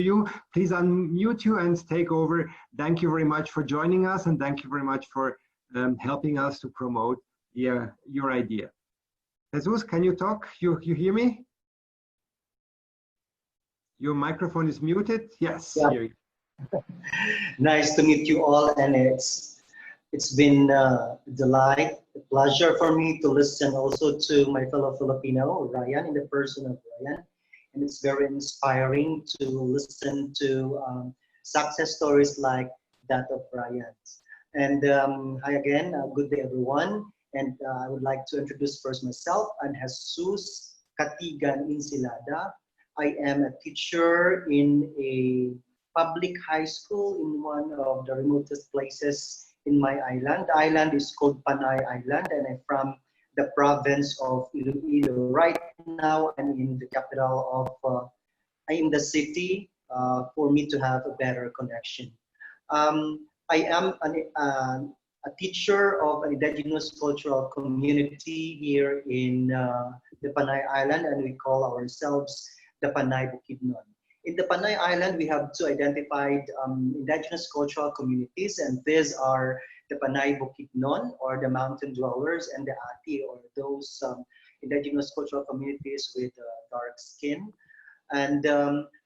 you. Please unmute you and take over. Thank you very much for joining us, and thank you very much for helping us to promote your idea. Jesus, can you talk? You hear me? Your microphone is muted. Yes. Yeah. Nice to meet you all, and it's been a delight, a pleasure for me to listen also to my fellow Filipino, Ryan, in the person of Ryan. And it's very inspiring to listen to success stories like that of Ryan's. And hi again, good day everyone. And I would like to introduce first myself. I'm Jesus Katigan Insilada. I am a teacher in a public high school in one of the remotest places in my island. The island is called Panay Island, and I'm from the province of Iloilo. Right now, I'm in the capital of, I'm in the city for me to have a better connection. I am a teacher of an indigenous cultural community here in the Panay Island, and we call ourselves the Panay Bukidnon. In the Panay Island, we have two identified indigenous cultural communities, and these are the Panay Bukidnon, or the mountain dwellers, and the Ati, or those indigenous cultural communities with dark skin. And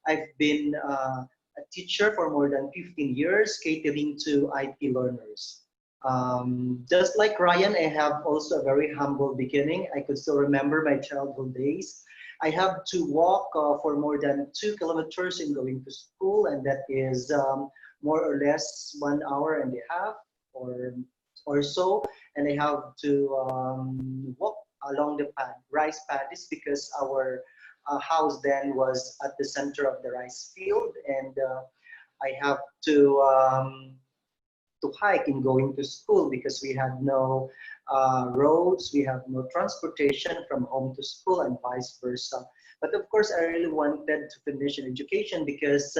I've been a teacher for more than 15 years, catering to IT learners. Just like Ryan, I have also a very humble beginning. I could still remember my childhood days. I have to walk for more than 2 kilometers in going to school, and that is more or less 1 hour and a half or so. And I have to walk along the rice paddies, because our house then was at the center of the rice field, and I have to hike in going to school because we had no roads, we have no transportation from home to school, and vice versa. But of course, I really wanted to finish an education because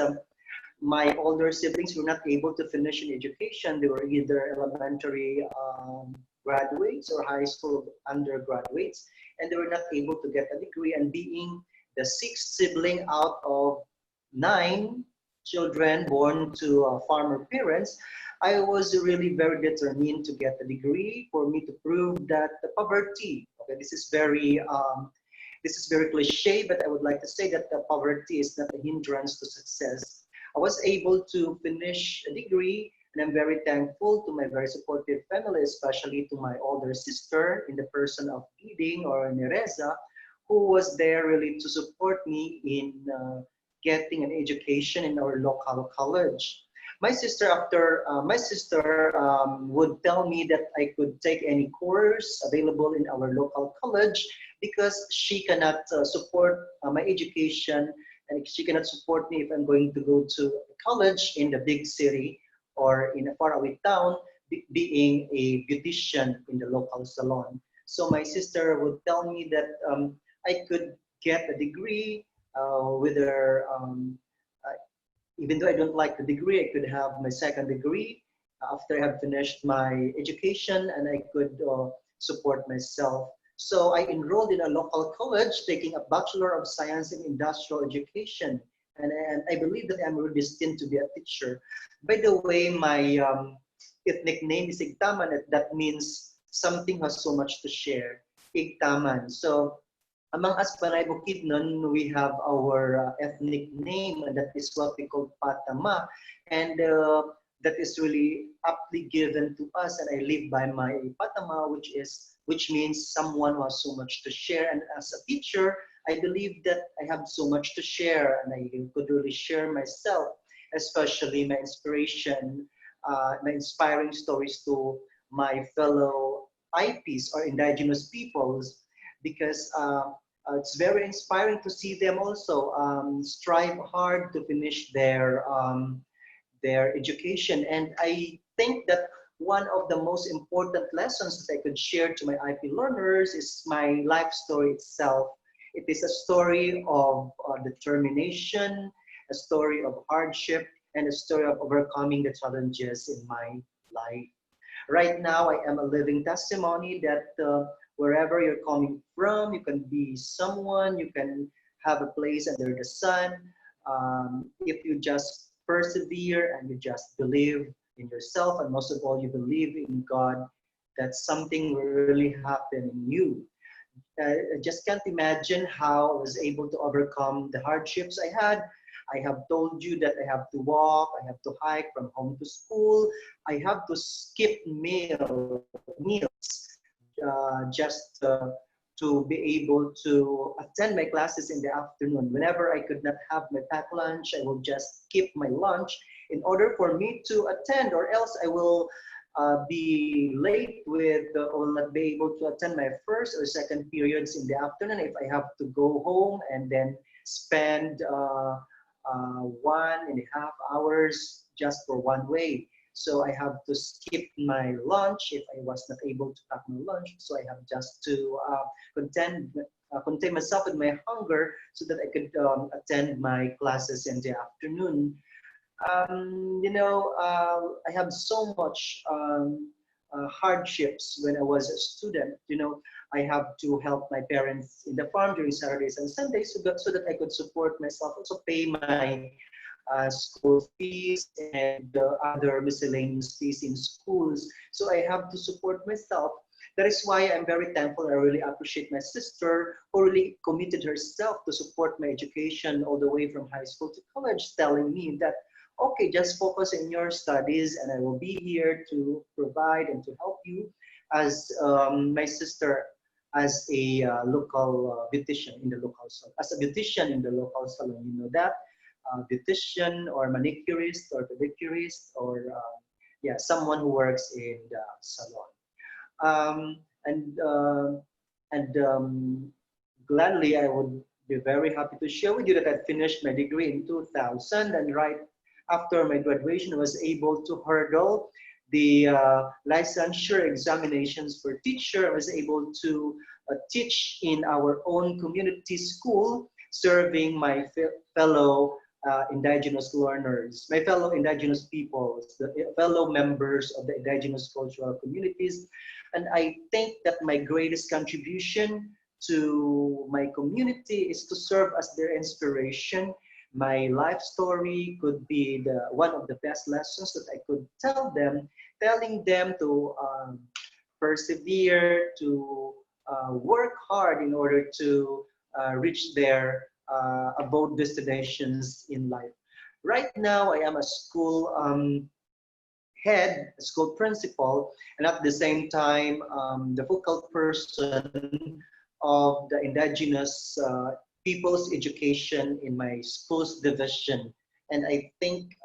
my older siblings were not able to finish an education. They were either elementary graduates or high school undergraduates, and they were not able to get a degree. And being the sixth sibling out of 9 children born to farmer parents, I was really very determined to get a degree for me to prove that the poverty, okay, this is very cliche, but I would like to say that the poverty is not a hindrance to success. I was able to finish a degree, and I'm very thankful to my very supportive family, especially to my older sister in the person of Iding, or Nereza, who was there really to support me in getting an education in our local college. My sister, would tell me that I could take any course available in our local college because she cannot support my education, and she cannot support me if I'm going to go to college in the big city or in a faraway town, being a beautician in the local salon. So my sister would tell me that I could get a degree with her. Even though I don't like the degree, I could have my second degree after I have finished my education, and I could support myself. So I enrolled in a local college, taking a Bachelor of Science in Industrial Education, and I believe that I'm really destined to be a teacher. By the way, my ethnic name is Igtaman. That means something has so much to share. Igtaman. So among us Panay Bukidnon, we have our ethnic name, and that is what we call Patama, and that is really aptly given to us. And I live by my Patama, which means someone who has so much to share. And as a teacher, I believe that I have so much to share, and I could really share myself, especially my inspiration, my inspiring stories to my fellow IPs, or indigenous peoples, because it's very inspiring to see them also strive hard to finish their education. And I think that one of the most important lessons that I could share to my IP learners is my life story itself. It is a story of determination, a story of hardship, and a story of overcoming the challenges in my life. Right now, I am a living testimony that wherever you're coming from, you can be someone, you can have a place under the sun. if you just persevere and you just believe in yourself, and most of all, you believe in God, that something will really happen in you. I just can't imagine how I was able to overcome the hardships I had. I have told you that I have to walk, I have to hike from home to school, I have to skip meals just to be able to attend my classes in the afternoon. Whenever I could not have my packed lunch, I will just skip my lunch in order for me to attend, or else I will be late with, or not be able to attend my first or second periods in the afternoon if I have to go home and then spend 1.5 hours just for one way. So I have to skip my lunch if I was not able to pack my lunch. So I have just to contain myself with my hunger so that I could attend my classes in the afternoon. I have so much hardships when I was a student. I have to help my parents in the farm during Saturdays and Sundays so that I could support myself, also pay my school fees and other miscellaneous fees in schools. So I have to support myself. That is why I'm very thankful. I really appreciate my sister who really committed herself to support my education all the way from high school to college, telling me that, okay, just focus in your studies and I will be here to provide and to help you as my sister as a local beautician in the local salon. As a beautician in the local salon, you know that? Beautician or manicurist or pedicurist or yeah, someone who works in the salon. Um, and and gladly, I would be very happy to share with you that I finished my degree in 2000, and right after my graduation, I was able to hurdle the licensure examinations for teacher. I was able to teach in our own community school, serving my fellow indigenous learners, my fellow indigenous peoples, the fellow members of the indigenous cultural communities. And I think that my greatest contribution to my community is to serve as their inspiration. My life story could be one of the best lessons that I could tell them, telling them to persevere, to work hard in order to reach their abode destinations in life. Right now, I am a school head, a school principal, and at the same time, the focal person of the indigenous people's education in my school's division. And I think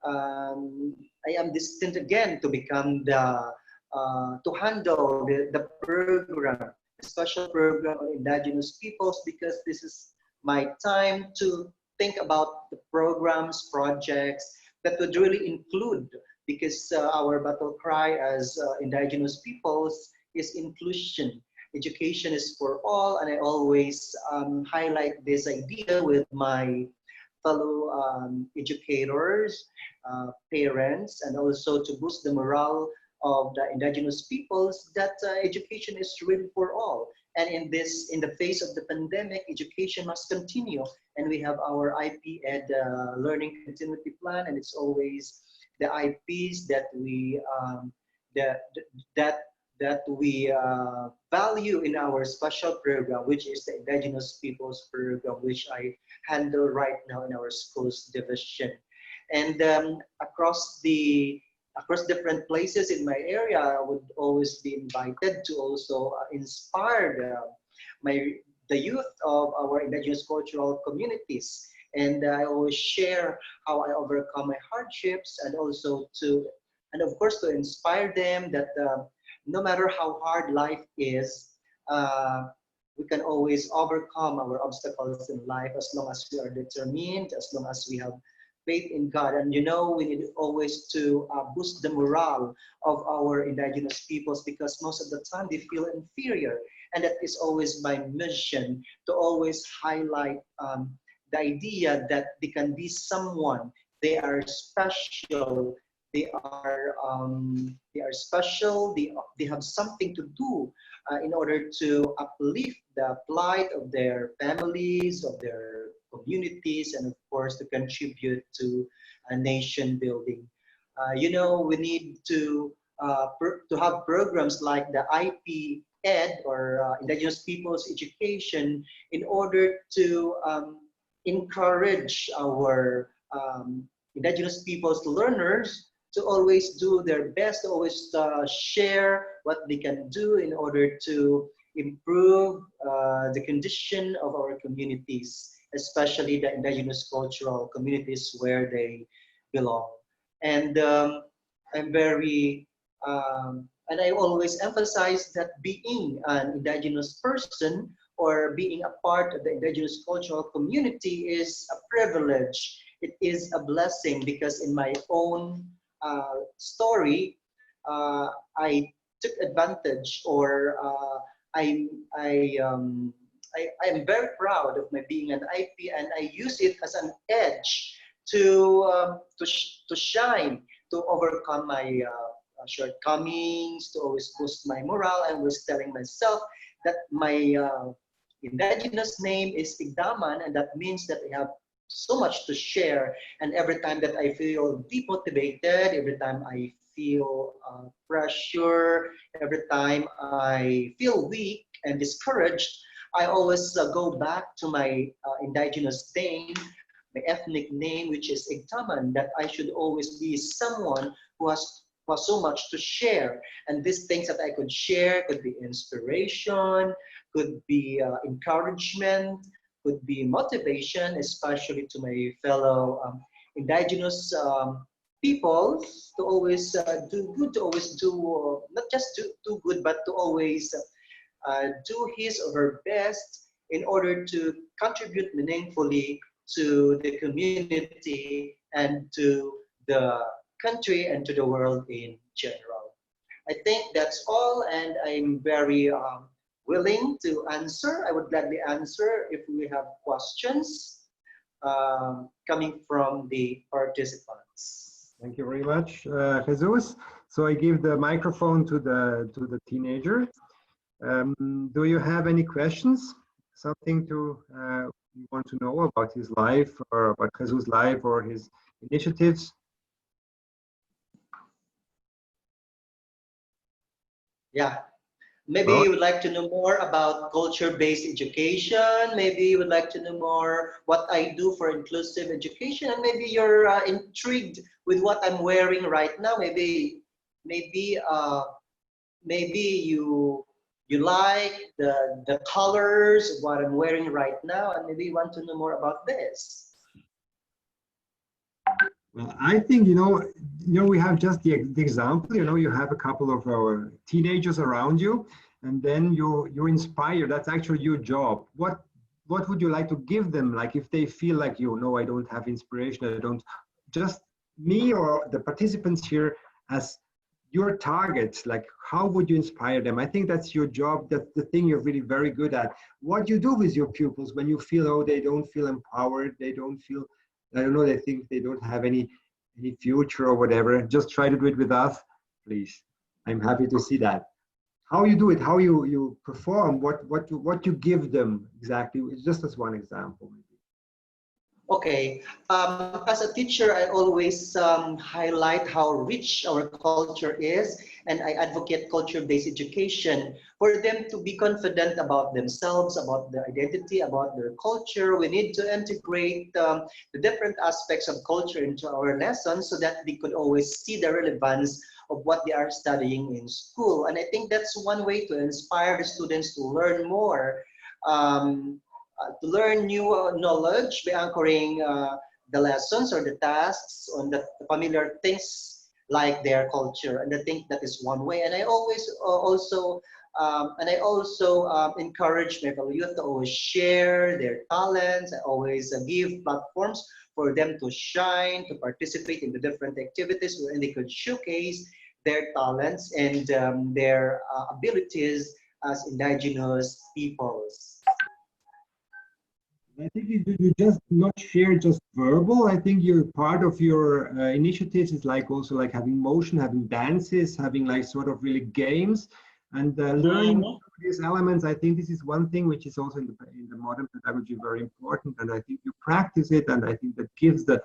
I am destined again to become to handle the program, the special program of indigenous peoples, because this is my time to think about the programs, projects that would really include, because our battle cry as indigenous peoples is inclusion. Education is for all, and I always highlight this idea with my fellow educators, parents, and also to boost the morale of the indigenous peoples that education is really for all. And in the face of the pandemic, education must continue. And we have our IP Ed learning continuity plan, and it's always the IPs that we that that that we value in our special program, which is the Indigenous Peoples Program, which I handle right now in our schools division. And across different places in my area, I would always be invited to also inspire the youth of our indigenous cultural communities. And I always share how I overcome my hardships, and also and of course, to inspire them that no matter how hard life is, we can always overcome our obstacles in life as long as we are determined, as long as we have faith in God. And we need always to boost the morale of our indigenous peoples, because most of the time they feel inferior. And that is always my mission, to always highlight the idea that they can be someone. They are special. They are special. They have something to do in order to uplift the plight of their families, of their communities, and of course to contribute to nation building. We need to have programs like the IP Ed, or Indigenous Peoples Education, in order to encourage our Indigenous peoples learners to always do their best, to always share what they can do in order to improve the condition of our communities, especially the Indigenous cultural communities where they belong. And I'm very, and I always emphasize that being an Indigenous person or being a part of the Indigenous cultural community is a privilege. It is a blessing, because in my own story, I took advantage, or I, I, um, I'm very proud of my being an IP, and I use it as an edge to shine, to overcome my shortcomings, to always boost my morale. I was telling myself that my indigenous name is Igdaman, and that means that I have so much to share. And every time that I feel demotivated, every time I feel pressure, every time I feel weak and discouraged, I always go back to my indigenous name, my ethnic name, which is Igdaman, that I should always be someone who has so much to share. And these things that I could share could be inspiration, could be encouragement, could be motivation, especially to my fellow indigenous peoples, to always do good, to always do, not just do good, but to always do his or her best in order to contribute meaningfully to the community and to the country and to the world in general. I think that's all, and I'm very willing to answer. I would gladly answer if we have questions coming from the participants. Thank you very much, Jesus. So I give the microphone to the teenager. Do you have any questions? Something to you want to know about his life, or about Jesus' life, or his initiatives? Yeah. Maybe Well, you would like to know more about culture-based education. Maybe you would like to know more what I do for inclusive education, and maybe you're intrigued with what I'm wearing right now. Maybe, maybe you like the colors of what I'm wearing right now, and maybe you want to know more about this. well, I think we have just the example. You have a couple of our teenagers around you, and then you inspire. That's actually your job. What would you like to give them? Like, if they feel like, I don't have inspiration, I don't, just me or the participants here as your targets, like, how would you inspire them? I think that's your job. That's the thing you're really very good at. What you do with your pupils when you feel, they don't feel empowered, they don't feel, I don't know, they think they don't have any future or whatever. Just try to do it with us, please. I'm happy to see that. How you do it, how you perform, what you give them exactly, just as one example. Okay, as a teacher, I always highlight how rich our culture is, and I advocate culture-based education for them to be confident about themselves, about their identity, about their culture. We need to integrate the different aspects of culture into our lessons so that they could always see the relevance of what they are studying in school. And I think that's one way to inspire the students to learn more. To learn new knowledge by anchoring the lessons or the tasks on the familiar things like their culture, and I think that is one way. And I always encourage my fellow youth to always share their talents. I always give platforms for them to shine, to participate in the different activities where they could showcase their talents and their abilities as indigenous peoples. I think you just not share just verbal. I think you're part of your initiatives is like also like having motion, having dances, having like sort of really games, and learning these elements, I think this is one thing which is also in the modern pedagogy very important, and I think you practice it, and I think that gives the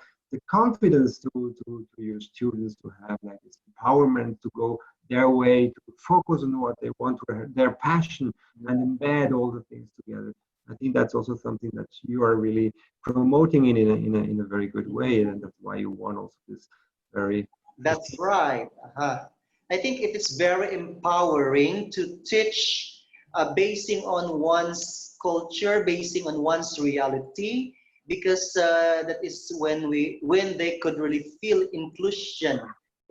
confidence to your students to have like this empowerment to go their way, to focus on what they want, to their passion, and embed all the things together. I think that's also something that you are really promoting in a very good way, and that's why you won also this very. That's right. I think it is very empowering to teach basing on one's culture, basing on one's reality, because that is when they could really feel inclusion,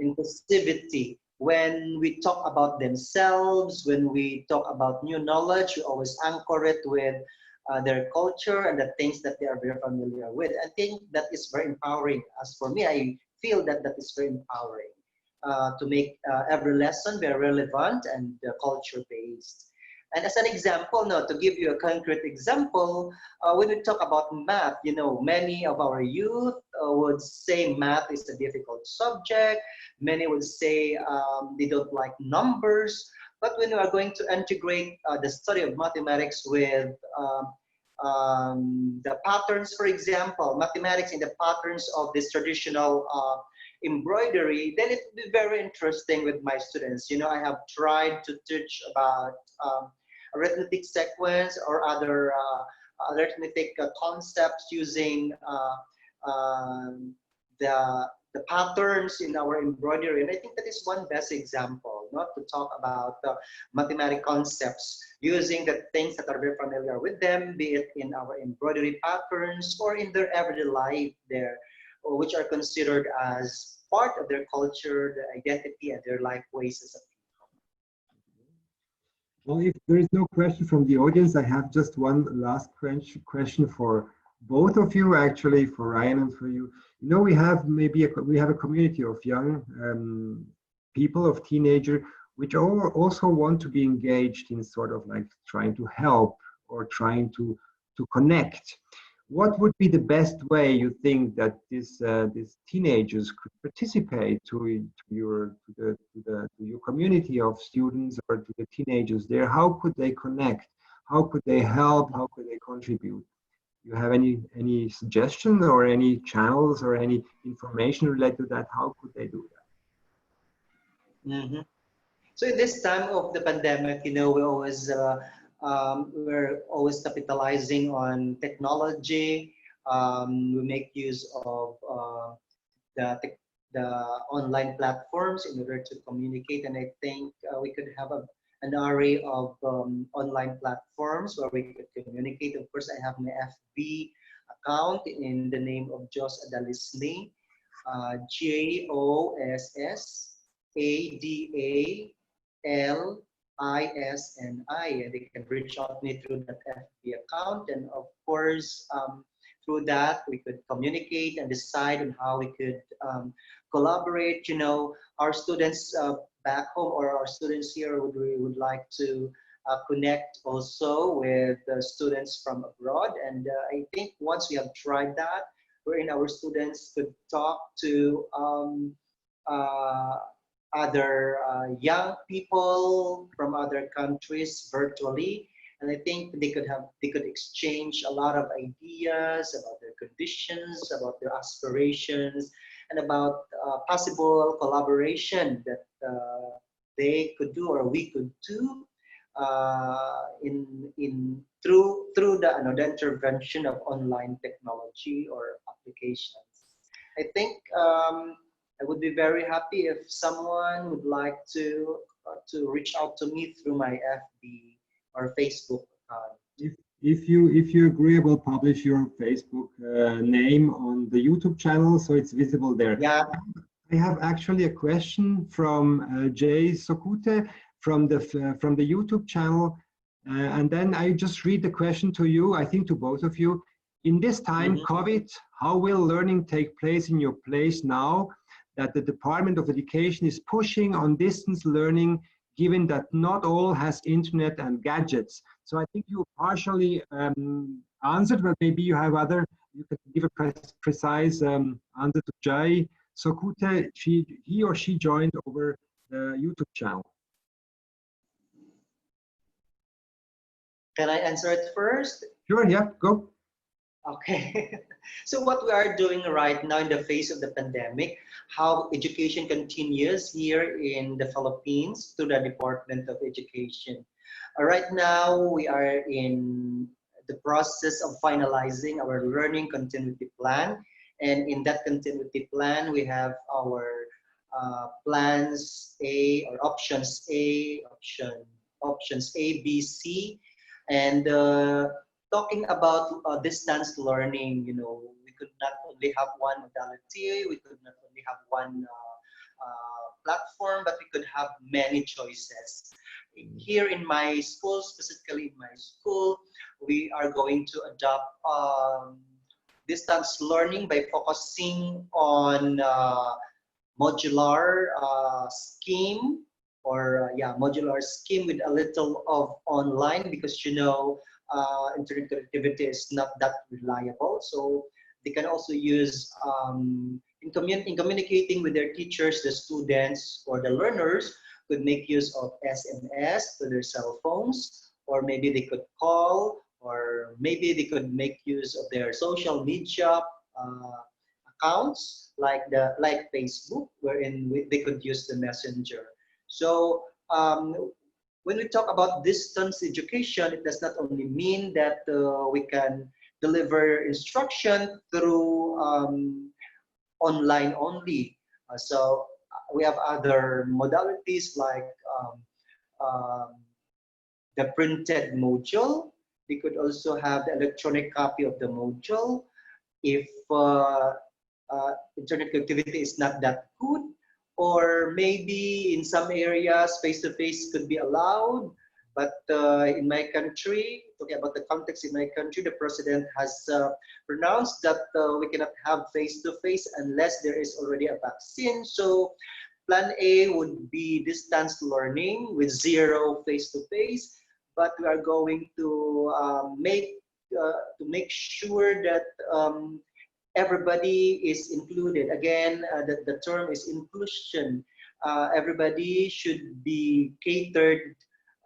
inclusivity. When we talk about themselves, when we talk about new knowledge, we always anchor it with their culture and the things that they are very familiar with. I think that is very empowering. As for me, I feel that that is very empowering to make every lesson very relevant and culture based. And as an example, now to give you a concrete example, when we talk about math, you know, many of our youth would say math is a difficult subject. Many would say they don't like numbers. But when we are going to integrate the study of mathematics with the patterns, for example, mathematics in the patterns of this traditional embroidery, then it will be very interesting with my students. You know, I have tried to teach about arithmetic sequence or other arithmetic concepts using the patterns in our embroidery. And I think that is one best example, not to talk about mathematical concepts using the things that are very familiar with them, be it in our embroidery patterns or in their everyday life there, which are considered as part of their culture, their identity, and their life ways as a people. Well, if there is no question from the audience, I have just one last question for both of you, actually, for Ryan and for you. You know, we have a community of young people, of teenagers, which also want to be engaged in sort of like trying to help or trying to connect. What would be the best way you think that these teenagers could participate to your community of students or to the teenagers there? How could they connect? How could they help? How could they contribute? You have any suggestions or any channels or any information related to that? How could they do that? Mm-hmm. So in this time of the pandemic, you know, we're always capitalizing on technology. We make use of the the online platforms in order to communicate, and I think we could have an array of online platforms where we could communicate. Of course, I have my FB account in the name of Jos Adalisni, JOSSADALISNI, and they can reach out me through that FB account. And of course, through that, we could communicate and decide on how we could collaborate. You know, our students back home or our students here would like to connect also with the students from abroad. And I think once we have tried that, wherein our students could talk to other young people from other countries virtually, and I think they could exchange a lot of ideas about their conditions, about their aspirations, and about possible collaboration that they could do or we could do through the intervention of online technology or applications. I think I would be very happy if someone would like to reach out to me through my FB or Facebook account. If you agree, we'll publish your Facebook name on the YouTube channel so it's visible there. Yeah. I have actually a question from Jay Sokute from the YouTube channel, and then I just read the question to you. I think to both of you. In this time, COVID, how will learning take place in your place now that the Department of Education is pushing on distance learning, given that not all has internet and gadgets? So I think you partially answered, but maybe you have you could give a precise answer to Jai Sokute. He or she joined over the YouTube channel. Can I answer it first? Sure, yeah, go. Okay. So what we are doing right now in the face of the pandemic, how education continues here in the Philippines through the Department of Education. Right now, we are in the process of finalizing our learning continuity plan. And in that continuity plan, we have our plans A or options A, B, C, and talking about distance learning, we could not only have one modality, we could not only have one platform, but we could have many choices. Here in my school, specifically in my school, we are going to adopt distance learning by focusing on modular scheme modular scheme with a little of online because internet connectivity is not that reliable. So they can also use in communicating with their teachers, the students or the learners could make use of SMS to their cell phones, or maybe they could call, or maybe they could make use of their social media accounts like Facebook, wherein they could use the messenger. So when we talk about distance education, it does not only mean that we can deliver instruction through online only. We have other modalities like um, the printed module. They could also have the electronic copy of the module. If internet connectivity is not that good, or maybe in some areas face-to-face could be allowed, but in my country, talking about the context in my country, the president has pronounced that we cannot have face-to-face unless there is already a vaccine. So plan A would be distance learning with zero face-to-face, but we are going to make sure that everybody is included. Again, the term is inclusion. Everybody should be catered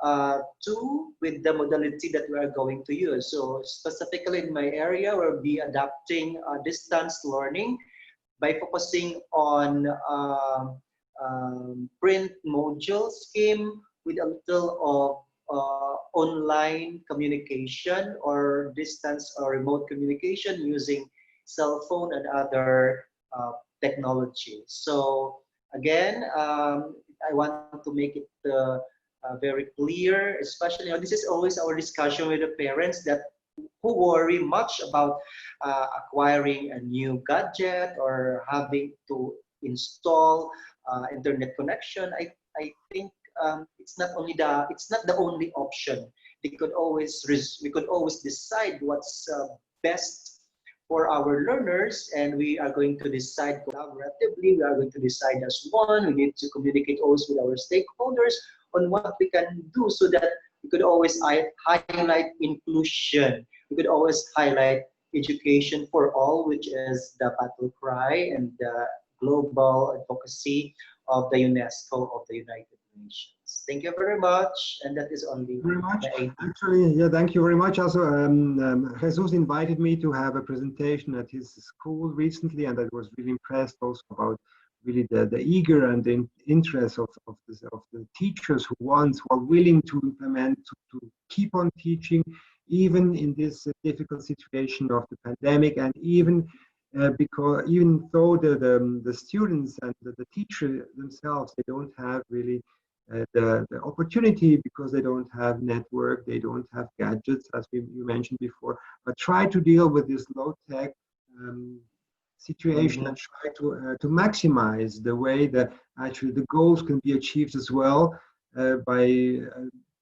to with the modality that we are going to use. So specifically in my area, we'll be adapting distance learning by focusing on print module scheme with a little of online communication or distance or remote communication using cell phone and other technology. So again, I want to make it very clear, especially this is always our discussion with the parents that who worry much about acquiring a new gadget or having to install internet connection. I think it's not the only option. We could always decide what's best for our learners, and we are going to decide collaboratively. We are going to decide as one. We need to communicate also with our stakeholders on what we can do so that we could always highlight inclusion. We could always highlight education for all, which is the battle cry and the global advocacy of the UNESCO of the United Nations. Thank you very much, and that is only Very much. the idea. Actually, yeah, thank you very much. Also, Jesus invited me to have a presentation at his school recently, and I was really impressed also about really the eager and the interest of the teachers who are willing to implement, to keep on teaching, even in this difficult situation of the pandemic, and even even though the students and the teacher themselves, they don't have really the opportunity because they don't have network, they don't have gadgets, as you mentioned before, but try to deal with this low-tech situation and try to maximize the way that actually the goals can be achieved as well by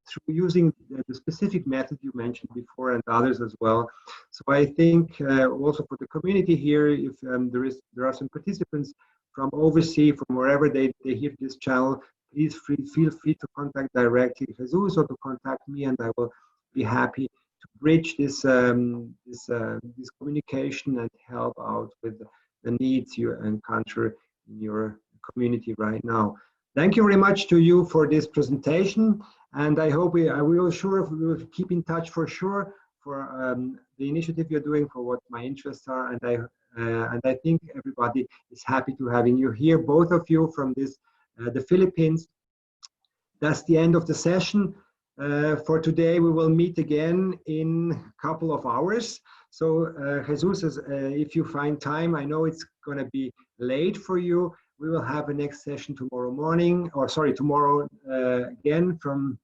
through using the specific method you mentioned before and others as well. So I think also for the community here, if there are some participants from overseas, from wherever they hear this channel, please feel free to contact directly Jesus or to contact me, and I will be happy to bridge this this communication and help out with the needs you encounter in your community right now. Thank you very much to you for this presentation, And I hope we will keep in touch for sure for the initiative you're doing, for what my interests are, and I think everybody is happy to having you here, both of you from the Philippines. That's the end of the session. For today, we will meet again in a couple of hours. So Jesus, if you find time, I know it's going to be late for you. We will have a next session tomorrow morning, or sorry, tomorrow again from